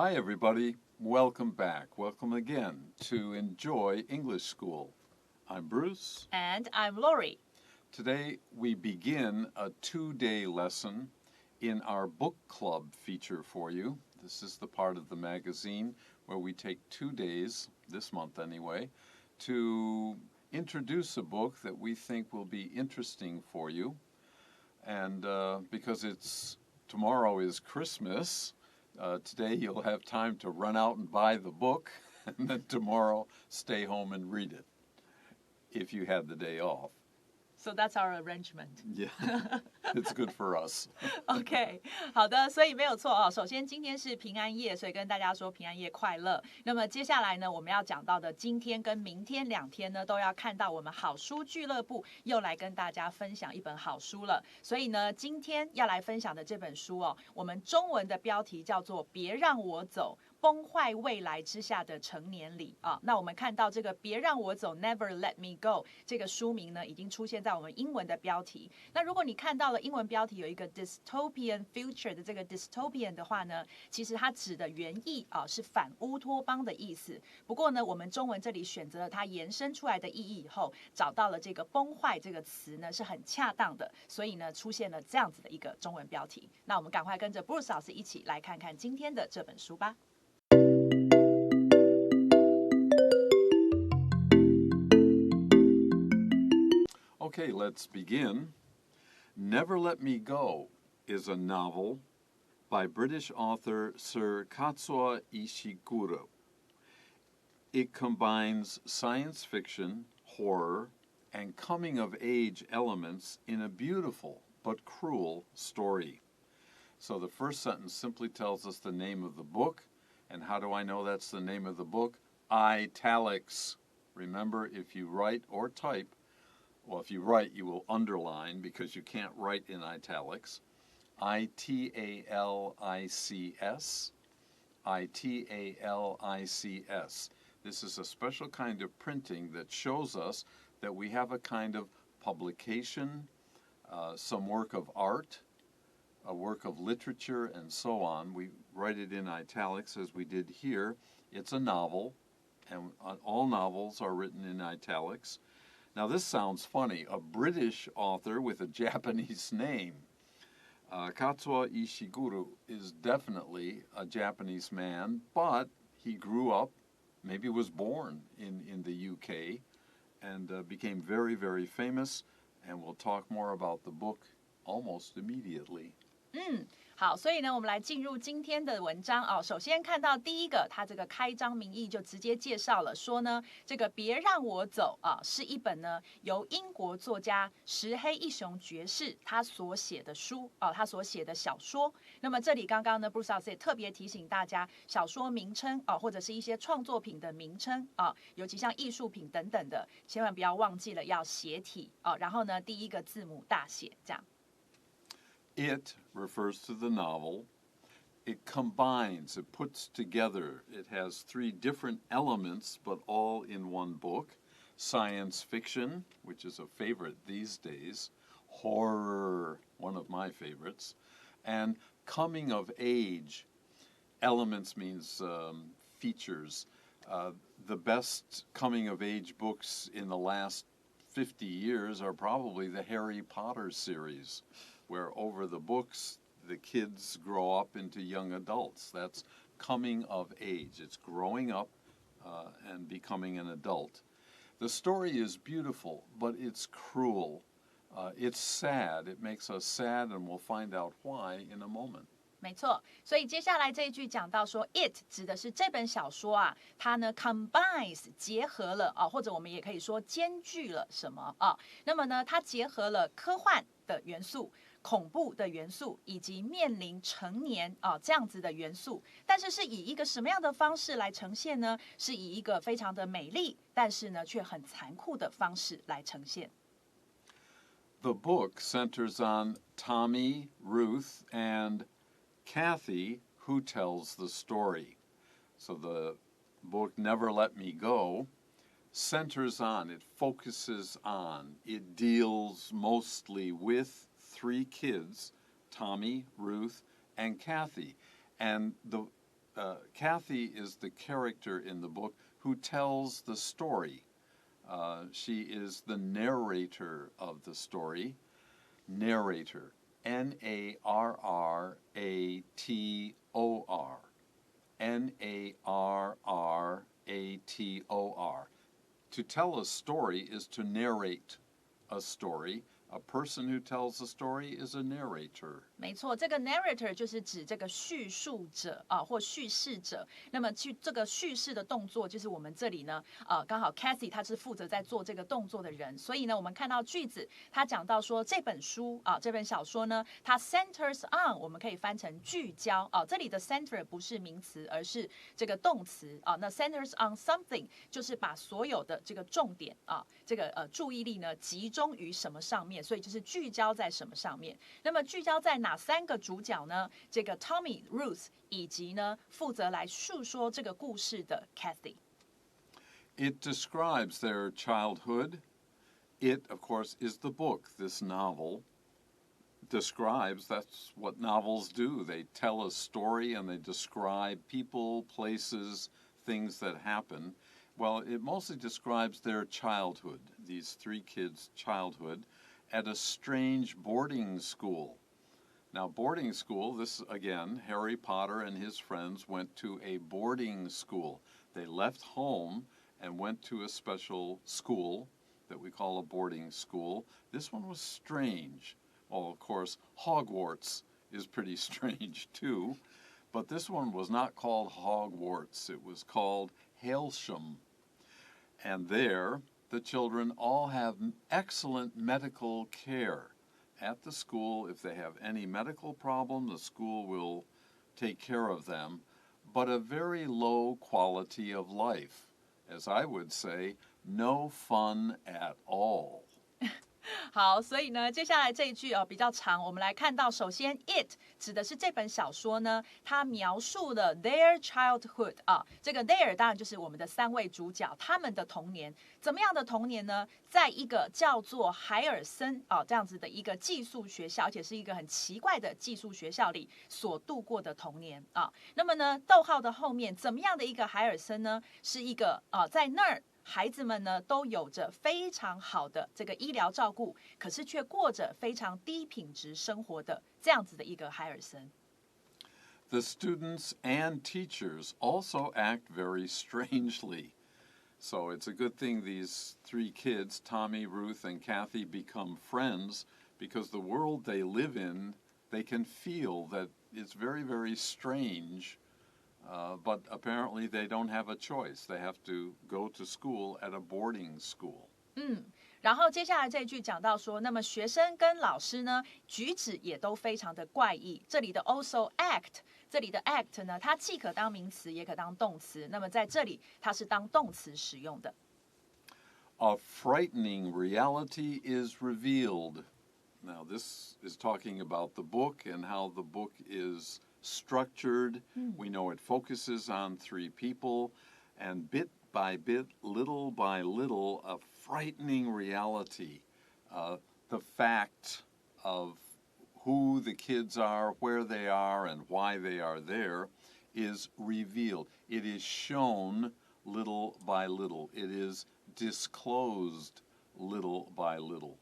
Hi, everybody. Welcome back. Welcome again to Enjoy English School. I'm Bruce. And I'm Laurie. Today, we begin a 2-day lesson in our book club feature for you. This is the part of the magazine where we take 2 days, this month anyway, to introduce a book that we think will be interesting for you. And because tomorrow is Christmas, today you'll have time to run out and buy the book, and then tomorrow stay home and read it, if you had the day off. So that's our arrangement. Yeah, it's good for us. OK, 好的，所以没有错啊。首先今天是平安夜，所以跟大家说平安夜快乐。那么接下来呢，我们要讲到的今天跟明天2天呢，都要看到我们好书俱乐部又来跟大家分享一本好书了。所以呢，今天要来分享的这本书哦，我们中文的标题叫做《别让我走》。崩坏未来之下的成年礼啊，那我们看到这个别让我走 Never Let Me Go 这个书名呢，已经出现在我们英文的标题。那如果你看到了英文标题有一个 Dystopian Future 的这个 Dystopian 的话呢，其实它指的原意啊是反乌托邦的意思。不过呢，我们中文这里选择了它延伸出来的意义以后，找到了这个崩坏这个词呢是很恰当的，所以呢出现了这样子的一个中文标题。那我们赶快跟着 Bruce 老师一起来看看今天的这本书吧。Okay, let's begin. Never Let Me Go is a novel by British author Sir Kazuo Ishiguro. It combines science fiction, horror, and coming-of-age elements in a beautiful but cruel story. So the first sentence simply tells us the name of the book. And how do I know that's the name of the book? Italics. Remember, if you write or type, well, if you write, you will underline because you can't write in italics. Italics. Italics. This is a special kind of printing that shows us that we have a kind of publication, some work of art, a work of literature, and so on. We write it in italics as we did here. It's a novel, and all novels are written in italics. Now, this sounds funny. A British author with a Japanese name. Kazuo Ishiguro is definitely a Japanese man, but he grew up, maybe was born in the UK, and became very, very famous. And we'll talk more about the book almost immediately. 好，所以呢，我们来进入今天的文章哦。首先看到第一个，它这个开章明义就直接介绍了，说呢，这个别让我走啊，是一本呢由英国作家石黑一雄爵士他所写的书哦，他所写的小说。那么这里刚刚呢 ，Bruce 老师也特别提醒大家，小说名称啊，或者是一些创作品的名称啊，尤其像艺术品等等的，千万不要忘记了要斜体啊，然后呢，第一个字母大写这样。It refers to the novel. It combines, it puts together, it has 3 different elements, but all in one book. Science fiction, which is a favorite these days. Horror, one of my favorites. And coming of age. Elements means features. The best coming of age books in the last 50 years are probably the Harry Potter series, where over the books, the kids grow up into young adults. That's coming of age. It's growing up and becoming an adult. The story is beautiful, but it's cruel. It's sad. It makes us sad, and we'll find out why in a moment. 没错，所以接下来这一句讲到说 ，it 指的是这本小说啊，它呢 combines 结合了啊，或者我们也可以说兼具了什么啊？那么呢，它结合了科幻的元素、恐怖的元素，以及面临成年啊这样子的元素，但是是以一个什么样的方式来呈现呢？是以一个非常的美丽，但是呢却很残酷的方式来呈现。The book centers on Tommy, Ruth, and Kathy, who tells the story. So the book Never Let Me Go centers on, it focuses on, it deals mostly with 3 kids, Tommy, Ruth, and Kathy. And the Kathy is the character in the book who tells the story. She is the narrator of the story. Narrator, Narrator, Narrator. To tell a story is to narrate a story. A person who tells a story is a narrator. 没错，这个 narrator 就是指这个叙述者啊，或叙事者。那么去这个叙事的动作，就是我们这里呢，刚好 Kathy 她是负责在做这个动作的人。所以呢，我们看到句子，他讲到说这本书啊，这本小说呢，它 centers on， 我们可以翻成聚焦啊。这里的 center 不是名词，而是这个动词啊。那 centers on something 就是把所有的这个重点啊，这个注意力呢集中于什么上面。所以就是聚焦在什么上面？那么聚焦在哪三个主角呢？这个 Tommy、Ruth 以及呢负责来述说这个故事的 Kathy。 It describes their childhood. It, of course, is the book. This novel describes, that's what novels do. They tell a story and they describe people, places, things that happen. Well, it mostly describes their childhood, these three kids' childhood, at a strange boarding school. Now, boarding school, this again, Harry Potter and his friends went to a boarding school. They left home and went to a special school that we call a boarding school. This one was strange. Well, of course, Hogwarts is pretty strange too, but this one was not called Hogwarts. It was called Hailsham. And there, the children all have excellent medical care. At the school, if they have any medical problem, the school will take care of them, but a very low quality of life. As I would say, no fun at all. 好，所以呢，接下来这一句比较长，我们来看到，首先 it 指的是这本小说呢，它描述了 their childhood 啊，这个 their 当然就是我们的三位主角他们的童年，怎么样的童年呢？在一个叫做海尔森这样子的一个寄宿学校，而且是一个很奇怪的寄宿学校里所度过的童年啊。那么呢，逗号的后面怎么样的一个海尔森呢？是一个在那儿。孩子们呢都有着非常好的这个医疗照顾，可是却过着非常低品质生活的这样子的一个海尔森。The students and teachers also act very strangely. So it's a good thing these three kids, Tommy, Ruth, and Kathy, become friends because the world they live in, they can feel that it's very, very strange. But apparently they don't have a choice. They have to go to school at a boarding school. 然后接下来这一句讲到说，那么学生跟老师呢，举止也都非常的怪异。这里的 also act， 这里的 act 呢，它既可当名词，也可当动词。那么在这里，它是当动词使用的。A frightening reality is revealed. Now, this is talking about the book and how the book is structured. We know it focuses on three people, and bit by bit, little by little, a frightening reality. The fact of who the kids are, where they are, and why they are there is revealed. It is shown little by little. It is disclosed little by little.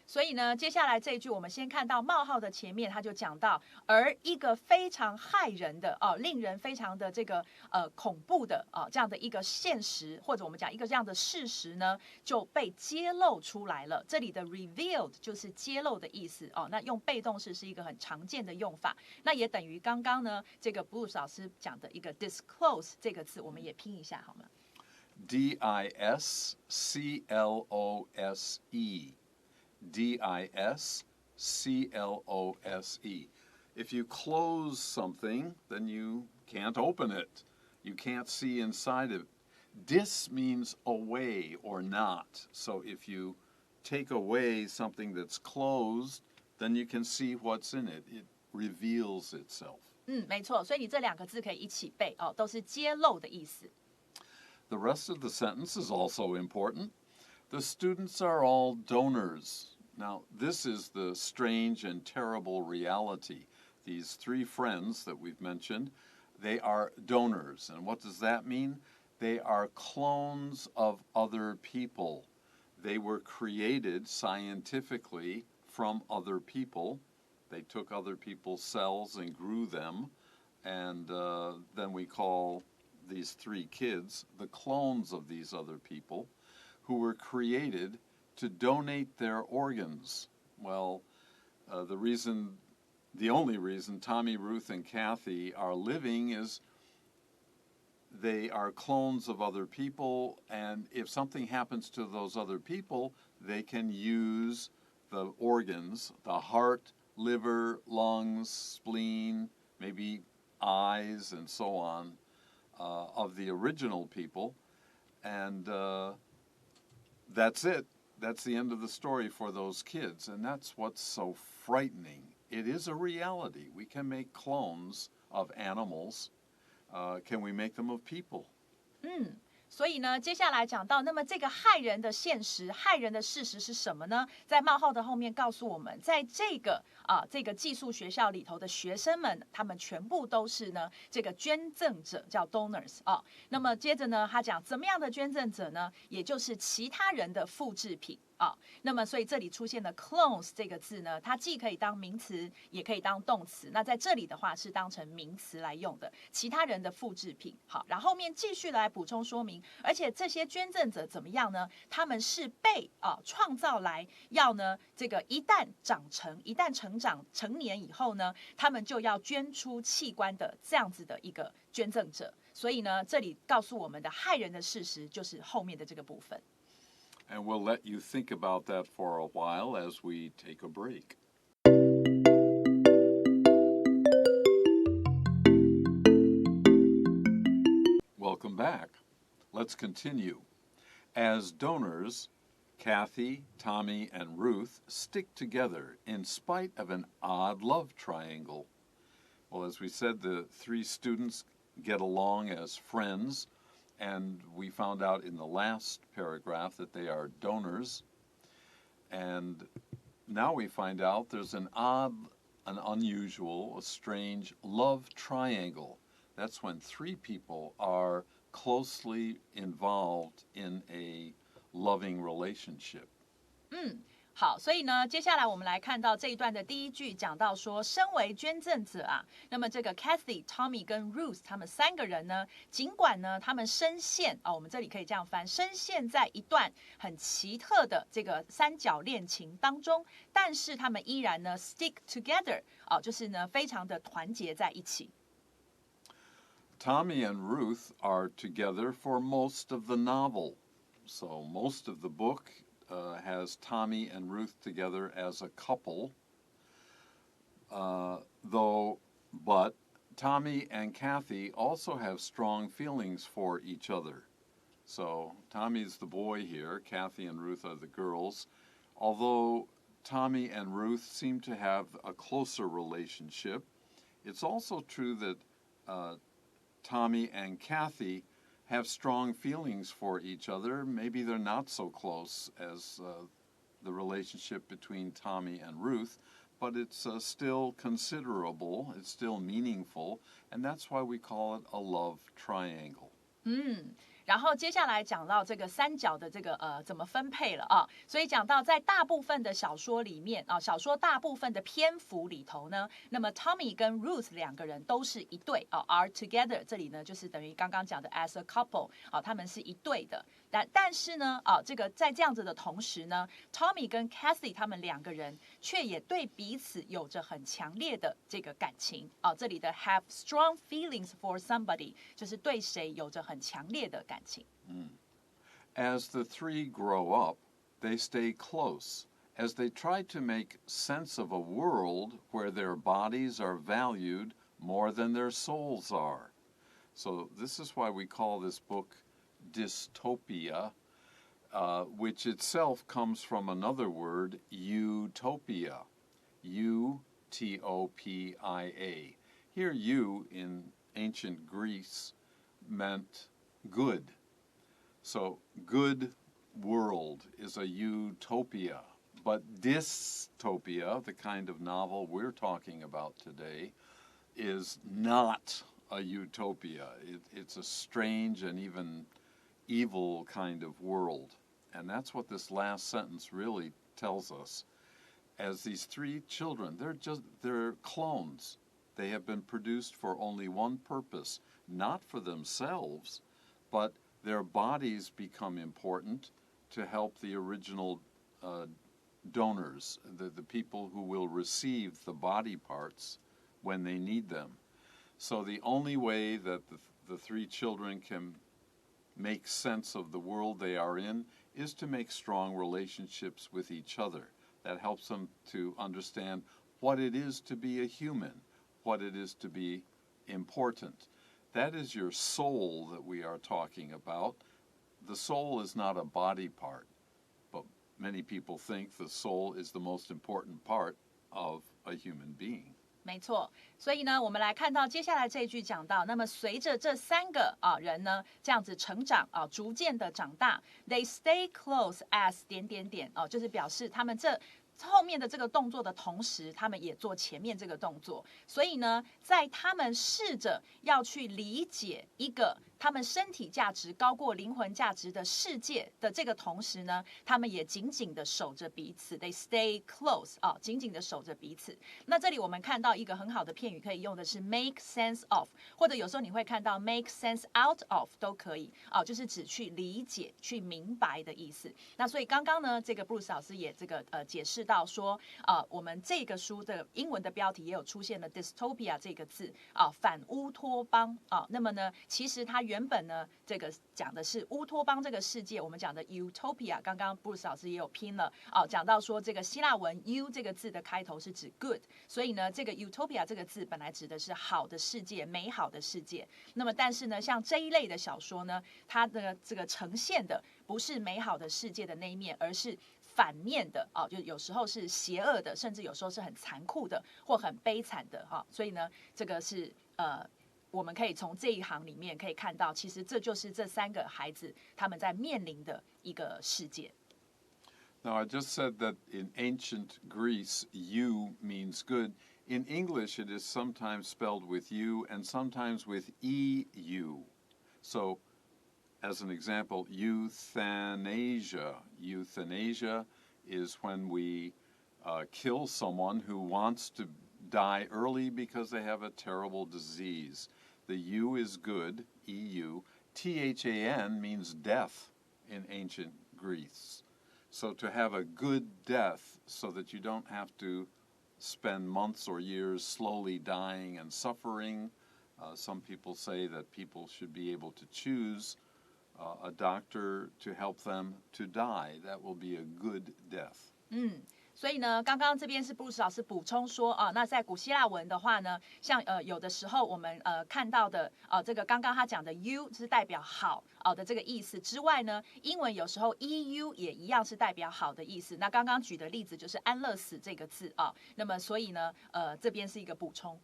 所以呢，接下来这一句，我们先看到冒号的前面，他就讲到，而一个非常害人的令人非常的这个恐怖的这样的一个现实，或者我们讲一个这样的事实呢，就被揭露出来了。这里的 revealed 就是揭露的意思那用被动式是一个很常见的用法，那也等于刚刚呢这个 Bruce 老师讲的一个 disclose 这个字，我们也拼一下好吗？ Disclose. Disclose. If you close something, then you can't open it. You can't see inside of it. Dis means away or not. So if you take away something that's closed, then you can see what's in it. It reveals itself. 没错，所以你这两个字可以一起背都是揭露的意思。The rest of the sentence is also important. The students are all donors. Now, this is the strange and terrible reality. These three friends that we've mentioned, they are donors. And what does that mean? They are clones of other people. They were created scientifically from other people. They took other people's cells and grew them, and then we call these three kids the clones of these other people who were created to donate their organs. Well, the only reason Tommy, Ruth, and Kathy are living is they are clones of other people, and if something happens to those other people, they can use the organs, the heart, liver, lungs, spleen, maybe eyes, and so on, of the original people. And that's it. That's the end of the story for those kids. And that's what's so frightening. It is a reality. We can make clones of animals. Can we make them of people? 所以呢，接下来讲到，那么这个害人的现实、害人的事实是什么呢？在冒号的后面告诉我们，在这个寄宿学校里头的学生们，他们全部都是呢这个捐赠者，叫 donors 啊。那么接着呢，他讲怎么样的捐赠者呢？也就是其他人的复制品。那么所以这里出现的 clones 这个字呢，它既可以当名词，也可以当动词。那在这里的话是当成名词来用的，其他人的复制品。好，然后后面继续来补充说明，而且这些捐赠者怎么样呢？他们是被创造来要呢这个一旦成长成年以后呢，他们就要捐出器官的这样子的一个捐赠者。所以呢，这里告诉我们的害人的事实就是后面的这个部分。And we'll let you think about that for a while as we take a break. Welcome back. Let's continue. As donors, Kathy, Tommy, and Ruth stick together in spite of an odd love triangle. Well, as we said, the three students get along as friends. And we found out in the last paragraph that they are donors. And now we find out there's an odd, an unusual, a strange love triangle. That's when three people are closely involved in a loving relationship. 好，所以呢，接下来我们来看到这一段的第一句，讲到说，身为捐赠者啊，那么这个 Kathy、Tommy 跟 Ruth 他们三个人呢，尽管呢他们深陷我们这里可以这样翻，深陷在一段很奇特的这个三角恋情当中，但是他们依然呢 stick together 就是呢非常的团结在一起。Tommy and Ruth are together for most of the novel, so most of the book has Tommy and Ruth together as a couple, but Tommy and Kathy also have strong feelings for each other. So Tommy's the boy here, Kathy and Ruth are the girls. Although Tommy and Ruth seem to have a closer relationship, it's also true that Tommy and Kathy have strong feelings for each other. Maybe they're not so close as the relationship between Tommy and Ruth, but it's still considerable, it's still meaningful, and that's why we call it a love triangle. 然后接下来讲到这个三角的这个怎么分配了啊，所以讲到在大部分的小说里面小说大部分的篇幅里头呢，那么 Tommy 跟 Ruth 两个人都是一对are together， 这里呢就是等于刚刚讲的 as a couple 他们是一对的。但是呢这个在这样子的同时呢 ，Tommy 跟 Kathy 他们两个人却也对彼此有着很强烈的这个感情这里的 have strong feelings for somebody 就是对谁有着很强烈的感情。As the three grow up, they stay close as they try to make sense of a world where their bodies are valued more than their souls are. So this is why we call this book Dystopia, which itself comes from another word, utopia, U-T-O-P-I-A. Here, you in ancient Greece meant good. So good world is a utopia, but dystopia, the kind of novel we're talking about today, is not a utopia. It's a strange and even evil kind of world. And that's what this last sentence really tells us. As these three children, they're clones. They have been produced for only one purpose, not for themselves, but their bodies become important to help the original donors, the people who will receive the body parts when they need them. So the only way that the three children can make sense of the world they are in is to make strong relationships with each other. That helps them to understand what it is to be a human, what it is to be important. That is your soul that we are talking about. The soul is not a body part, but many people think the soul is the most important part of a human being. 没错，所以呢，我们来看到接下来这一句讲到，那么随着这三个人呢这样子成长逐渐的长大 ，they stay close as 点点点就是表示他们这后面的这个动作的同时，他们也做前面这个动作。所以呢，在他们试着要去理解一个他们身体价值高过灵魂价值的世界的这个同时呢，他们也紧紧的守着彼此 ，they stay close 紧紧的守着彼此。那这里我们看到一个很好的片语可以用的是 make sense of， 或者有时候你会看到 make sense out of 都可以就是指去理解、去明白的意思。那所以刚刚呢，这个 Bruce 老师也这个解释到说我们这个书的英文的标题也有出现了 Dystopia 这个字反乌托邦那么呢，其实它原本呢，这个讲的是乌托邦这个世界，我们讲的 utopia， 刚刚 Bruce 老师也有拼了讲到说这个希腊文 u 这个字的开头是指 good， 所以呢，这个 utopia 这个字本来指的是好的世界、美好的世界。那么但是呢，像这一类的小说呢，它的这个呈现的不是美好的世界的那一面，而是反面的就有时候是邪恶的，甚至有时候是很残酷的或很悲惨的所以呢，这个是我们可以从这一行里面可以看到，其实这就是这三个孩子他们在面临的一个世界。Now, I just said that in ancient Greece, you means good. In English, it is sometimes spelled with U and sometimes with EU. So, as an example, euthanasia. Euthanasia is when we kill someone who wants to die early because they have a terrible disease. The U is good, EU. THAN means death in ancient Greece. So to have a good death so that you don't have to spend months or years slowly dying and suffering. Some people say that people should be able to choose a doctor to help them to die. That will be a good death. 所以呢，刚刚这边是 Bruce 老师补充说那在古希腊文的话呢，像有的时候我们看到的这个刚刚他讲的 U 是代表好的这个意思之外呢，英文有时候 EU 也一样是代表好的意思。那刚刚举的例子就是安乐死这个字那么所以呢这边是一个补充。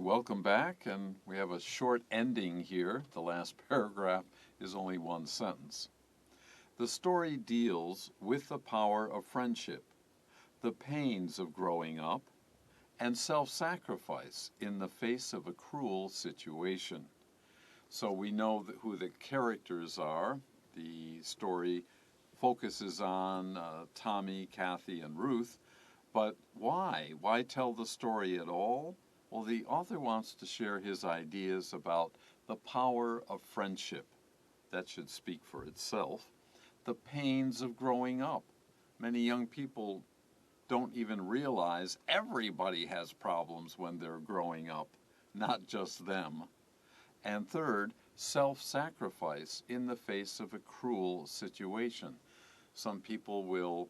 Welcome back, and we have a short ending here. The last paragraph is only one sentence. The story deals with the power of friendship, the pains of growing up, and self-sacrifice in the face of a cruel situation. So we know who the characters are. The story focuses on Tommy, Kathy, and Ruth. But why? Why tell the story at all? Well, the author wants to share his ideas about the power of friendship. That should speak for itself. The pains of growing up. Many young people don't even realize everybody has problems when they're growing up, not just them. And third, self-sacrifice in the face of a cruel situation. Some people will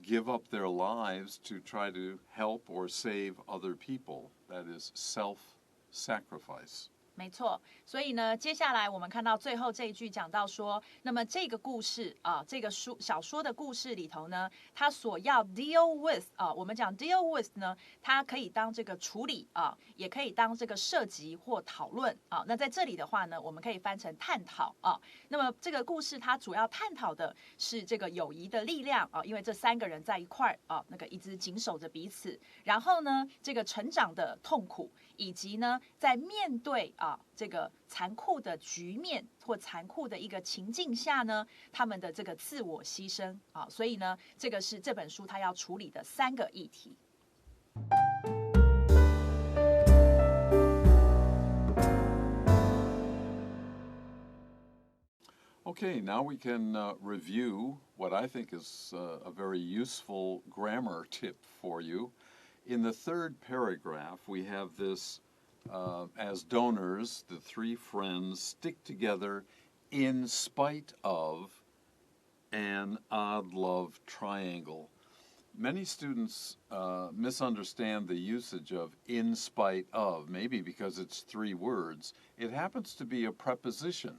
give up their lives to try to help or save other people. That is self-sacrifice. 没错，所以呢，接下来我们看到最后这一句讲到说，那么这个故事啊，这个小说的故事里头呢，它所要 deal with 啊，我们讲 deal with 呢，它可以当这个处理啊，也可以当这个涉及或讨论啊。那在这里的话呢，我们可以翻成探讨啊。那么这个故事它主要探讨的是这个友谊的力量啊，因为这3个人在一块儿啊，那个一直紧守着彼此，然后呢，这个成长的痛苦，以及呢，在面对这个残酷的局面或残酷的一个情境下呢，他们的这个自我牺牲啊，所以呢，这个是这本书它要处理的3个议题。Okay, now we can review what I think is a very useful grammar tip for you. In the third paragraph, we have this, as donors, the 3 friends stick together in spite of an odd love triangle. Many students misunderstand the usage of in spite of, maybe because it's 3 words. It happens to be a preposition.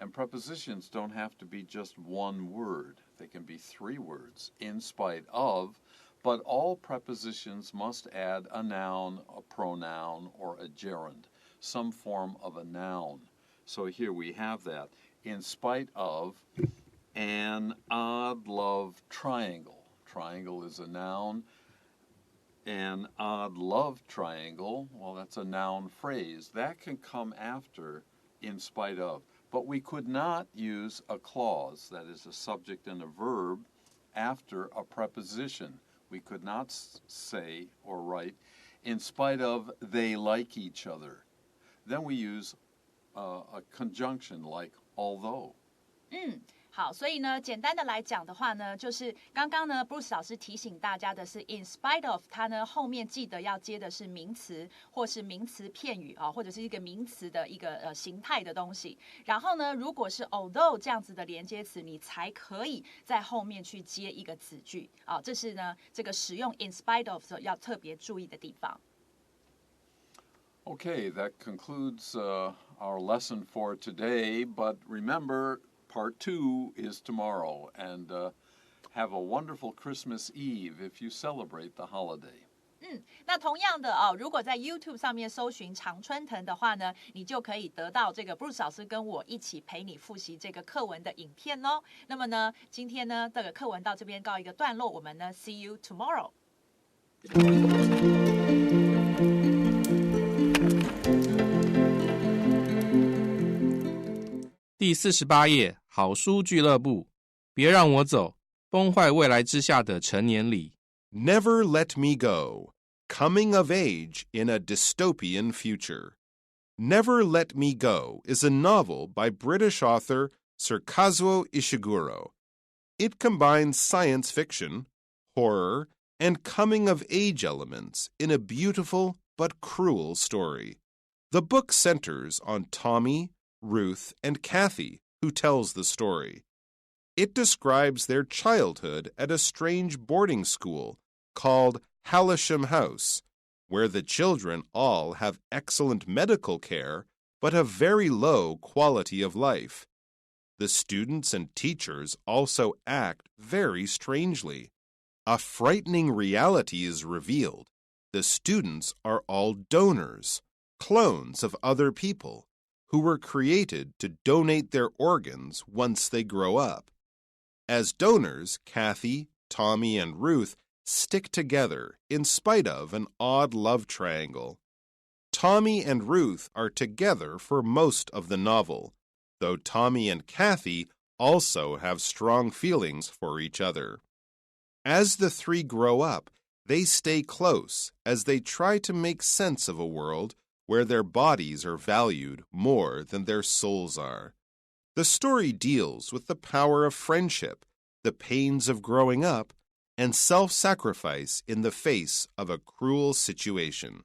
And prepositions don't have to be just 1 word. They can be 3 words, in spite of, but all prepositions must add a noun, a pronoun, or a gerund, some form of a noun. So here we have that. In spite of an odd love triangle. Triangle is a noun. An odd love triangle, well, that's a noun phrase. That can come after in spite of. But we could not use a clause, that is a subject and a verb, after a preposition. We could not say or write, in spite of they like each other. Then we use a conjunction like although. 好，所以呢，简单的来讲的话呢，就是刚刚呢 ，Bruce 老师提醒大家的是 ，in spite of， 它呢后面记得要接的是名词或是名词片语啊，或者是一个名词的一个形态的东西。然后呢，如果是 although 这样子的连接词，你才可以在后面去接一个子句啊。这是呢这个使用 in spite of 要特别注意的地方。Okay, that concludes our lesson for today. But remember, Part 2 is tomorrow, and have a wonderful Christmas Eve if you celebrate the holiday. 那同样的如果在 YouTube 上面搜寻常春藤的话呢，你就可以得到这个 Bruce 老师跟我一起陪你复习这个课文的影片哦。那么呢，今天呢这个课文到这边告一个段落，我们呢 See you tomorrow。第48页，好书俱乐部，别让我走，崩坏未来之下的成年礼。Never Let Me Go, Coming of Age in a Dystopian Future. Never Let Me Go is a novel by British author Sir Kazuo Ishiguro. It combines science fiction, horror, and coming-of-age elements in a beautiful but cruel story. The book centers on Tommy, Ruth, and Kathy, who tells the story. It describes their childhood at a strange boarding school called Halisham House, where the children all have excellent medical care but a very low quality of life. The students and teachers also act very strangely. A frightening reality is revealed. The students are all donors, clones of other people, who were created to donate their organs once they grow up. As donors, Kathy, Tommy, and Ruth stick together in spite of an odd love triangle. Tommy and Ruth are together for most of the novel, though Tommy and Kathy also have strong feelings for each other. As the 3 grow up, they stay close as they try to make sense of a world where their bodies are valued more than their souls are. The story deals with the power of friendship, the pains of growing up, and self-sacrifice in the face of a cruel situation.